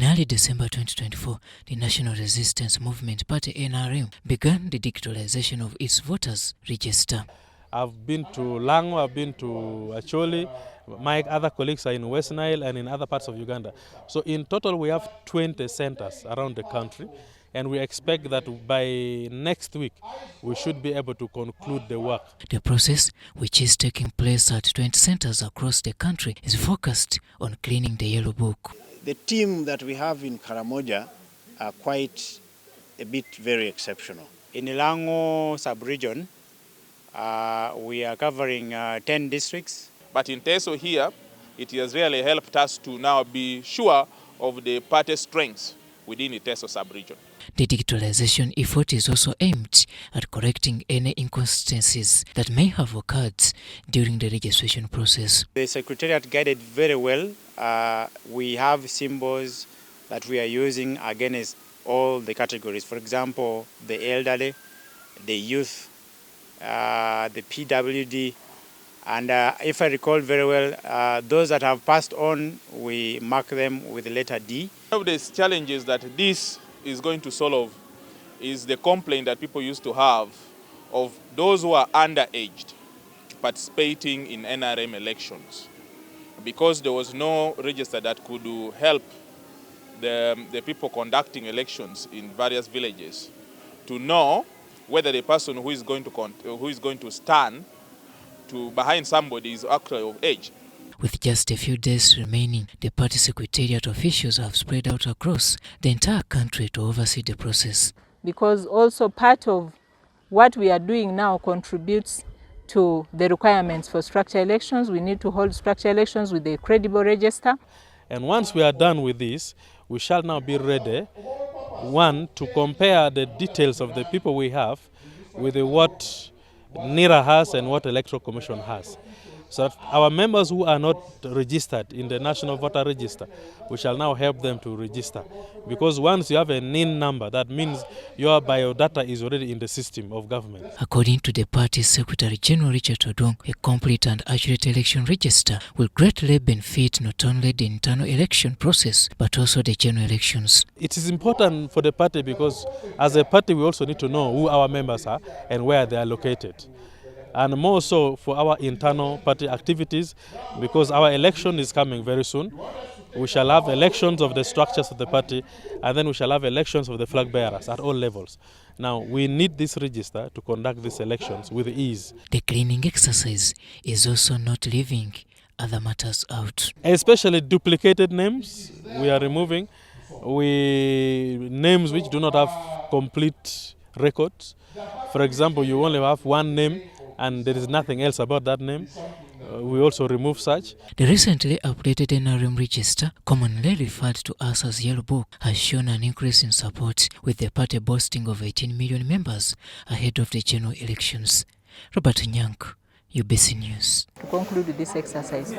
In early December 2024, the National Resistance Movement Party NRM began the digitalization of its voters' register. I've been to Lango, I've been to Acholi. My other colleagues are in West Nile and in other parts of Uganda. So in total we have 20 centers around the country, and we expect that by next week we should be able to conclude the work. The process, which is taking place at 20 centers across the country, is focused on cleaning the yellow book. The team that we have in Karamoja are quite a bit very exceptional. In Lango sub-region, we are covering 10 districts. But in Teso here, it has really helped us to now be sure of the party strengths within the Teso sub-region. The digitalization effort is also aimed at correcting any inconsistencies that may have occurred during the registration process. The Secretariat guided very well. We have symbols that we are using against all the categories. For example, the elderly, the youth, the PWD, and if I recall very well, those that have passed on, we mark them with the letter D. One of the challenges that this is going to solve is the complaint that people used to have of those who are underaged participating in NRM elections, because there was no register that could help the people conducting elections in various villages to know whether the person who is going to stand behind somebody is actually of age. With just a few days remaining, the party secretariat officials have spread out across the entire country to oversee the process. Because also part of what we are doing now contributes to the requirements for structure elections. We need to hold structure elections with a credible register. And once we are done with this, we shall now be ready, one, to compare the details of the people we have with what NIRA has and what Electoral Commission has. So our members who are not registered in the National Voter Register, we shall now help them to register. Because once you have a NIN number, that means your biodata is already in the system of government. According to the party's Secretary General Richard Odong, a complete and accurate election register will greatly benefit not only the internal election process, but also the general elections. It is important for the party because as a party we also need to know who our members are and where they are located. And more so for our internal party activities, because our election is coming very soon. We shall have elections of the structures of the party, and then we shall have elections of the flag bearers at all levels. Now, we need this register to conduct these elections with ease. The cleaning exercise is also not leaving other matters out. Especially duplicated names we are removing. Names which do not have complete records. For example, you only have one name and there is nothing else about that name. We also remove such. The recently updated NRM register, commonly referred to as Yellow Book, has shown an increase in support, with the party boasting of 18 million members ahead of the general elections. Robert Nyank, UBC News. To conclude this exercise,